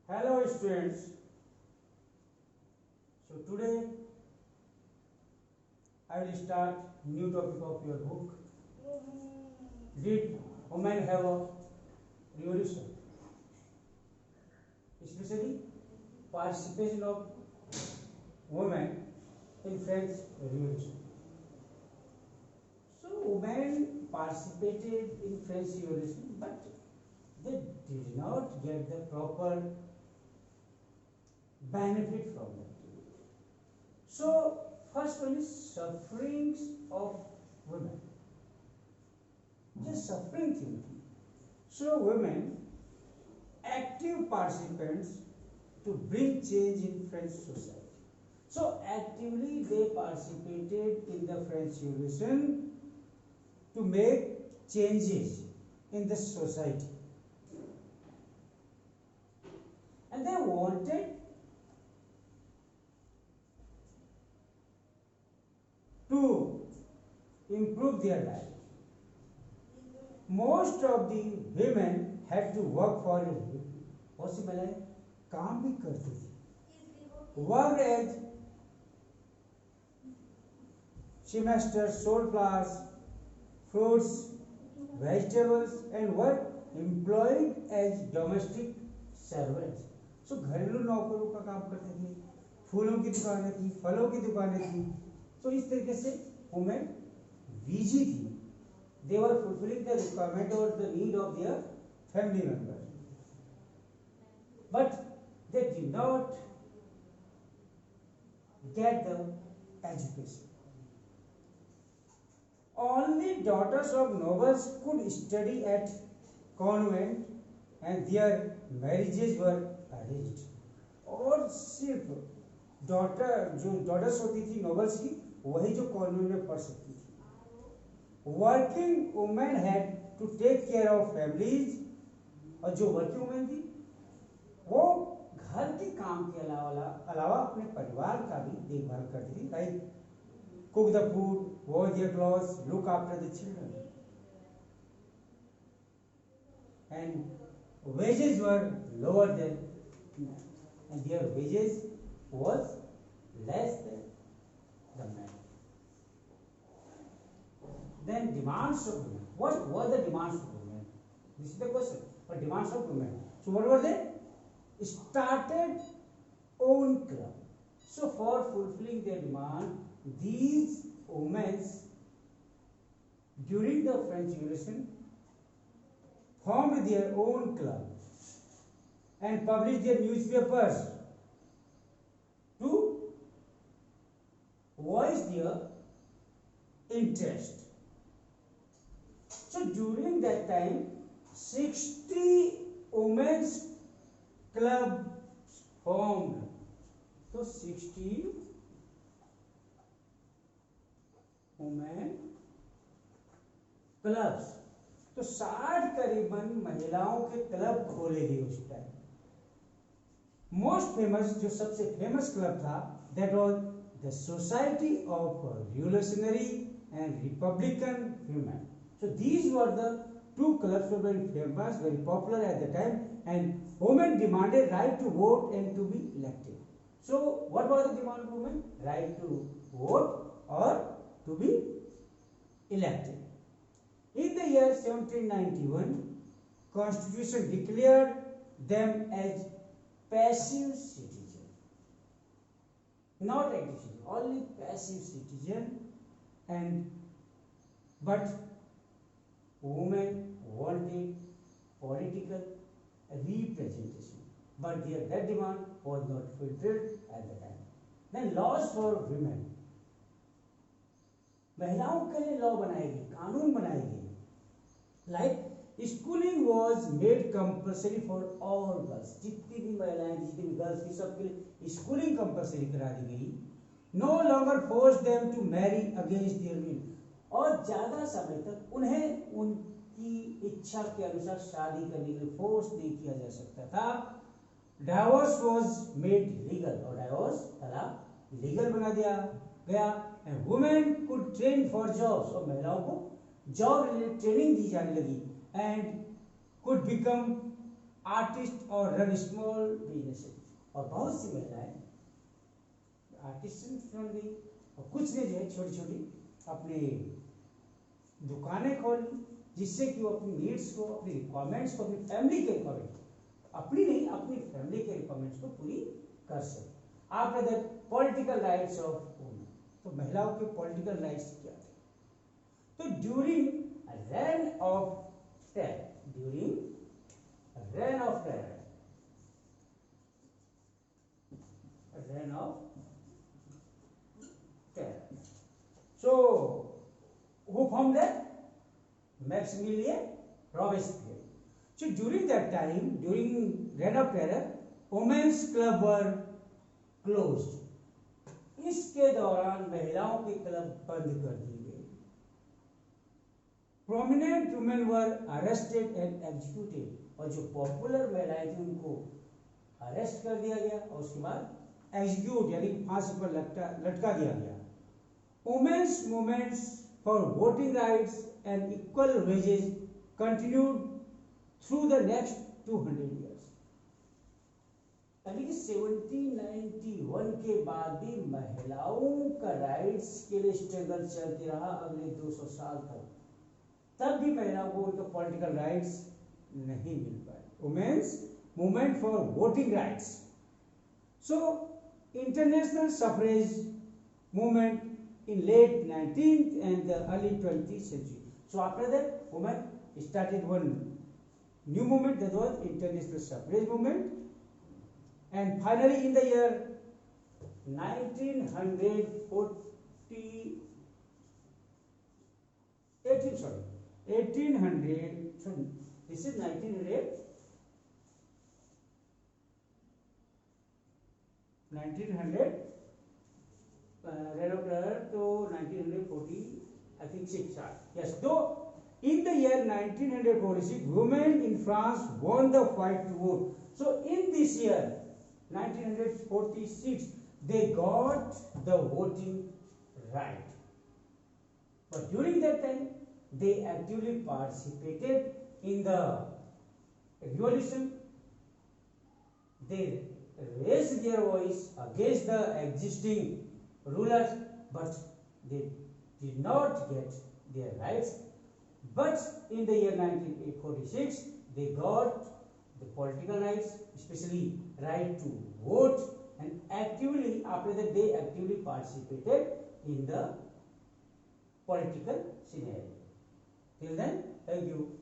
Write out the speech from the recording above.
Hello students. So today I will start new topic of your book. Did women have a revolution? Especially participation of women in French Revolution. So women participated in French Revolution, but they did not get the proper benefit from that. So first one is sufferings of women. Just suffering thing. So women active participants to bring change in French society. So actively they participated in the French Revolution to make changes in the society. And they wanted to improve their life. Most of the women had to work for a living. Possible है काम भी करती थी. Worked as semester, sold flowers, fruits, vegetables, and were employed as domestic servants. So घरेलू नौकरों का काम करते थे. फूलों की दुकानें थी, फलों की दुकानें थी. तो इस तरीके से वुमेन बिजी थी. They were fulfilling the requirement or the need of their family members. But they did not get the education. Only daughters of nobles could study at convent and their marriages were arranged. और सिर्फ daughters होती थी nobles की, वही जो convent में पढ़ सकती थी. Working women had to take care of families. और जो वर्किंग वुमेन थी वो घर के काम के अलावा अपने परिवार का भी देखभाल करती थी. Like cook the food, wash their clothes, look after the children. And wages were lower than and their wages was less than the men. Then demands of women. What were the demands of women? This is the question. What demands of women? So what were they? Started own club. So for fulfilling their demand, these women during the French Revolution formed their own club and published their newspapers to voice their interest. So during that time, 60 women's clubs formed. So 60 women clubs. तो 60 करीबन महिलाओं के club खोले गए उस time. Most famous, जो सबसे famous club था, that was the society of revolutionary and Republican women. So these were the two clubs were very famous, very popular at the time, and women demanded right to vote and to be elected. So what was the demand of women? Right to vote or to be elected. In the year 1791, Constitution declared them as passive citizen, not active citizen, only passive citizen. And but women wanted political representation, but that demand was not fulfilled at the time. Then laws for women. महिलाओं के लिए law बनाए गए, कानून बनाए गए. Like schooling was made compulsory for all girls. जितनी भी महिलाएं, जितनी भी गर्ल्स थी, सबके लिए स्कूलिंग कंपल्सरी करा दी गई. No longer force them to marry against their will. और ज्यादा समय तक उन्हें उनकी इच्छा के अनुसार शादी करने के लिए फोर्स नहीं किया जा सकता था. Divorce was made legal. और डाइवोर्स तलाक लीगल बना दिया गया. And women could train for jobs. और महिलाओं को जॉब रिलेटेड ट्रेनिंग दी जाने लगी. एंड could become आर्टिस्ट और रन स्मॉल बिजनेसेस। और बहुत सी महिलाएं आर्टिस्ट बन गई और कुछ ने जो है छोटी छोटी अपनी दुकानें खोली, जिससे कि वो अपनी नीड्स को, अपनी रिक्वायरमेंट्स को, अपनी फैमिली के रिक्वायरमेंट्स, अपनी नहीं अपनी फैमिली के रिक्वायरमेंट्स को पूरी कर सके। After that political rights of women, तो महिलाओं के पॉलिटिकल राइट्स क्या थे? तो during rain of terror, during rain of terror, rain of terror, so who formed that? Maximilian Robespierre. So during that time, during reign of terror, women's club were closed. इसके दौरान महिलाओं के club बंद कर दिए गए। Prominent women were arrested and executed. और जो पॉपुलर महिलाएं थी उनको अरेस्ट कर दिया गया और उसके बाद एग्जीक्यूट यानी फांसी पर लटका दिया गया। Women's movements for voting rights and equal wages continued through the next 200 years. यानी कि 1791 के बाद भी महिलाओं का राइट्स के लिए स्ट्रगल चलती रहा अगले 200 साल तक। तब भी महिलाओं को उनके पॉलिटिकल राइट्स नहीं मिल पाए। Women's movement for voting rights, so international suffrage movement in late 19th and the early 20th century. So after that, women started one new movement, that was international suffrage movement, and finally in the year 1840, 1800, sorry, this is 1900, 1900. To 1940, I think 6. Yes, though in the year 1946, women in France won the fight to vote. So in this year, 1946, they got the voting right. But during that time, they actively participated in the revolution. They raised their voice against the existing rulers, but they did not get their rights. But in the year 1946, they got the political rights, especially right to vote, and actively, after that, they actively participated in the political scenario. Till then, thank you.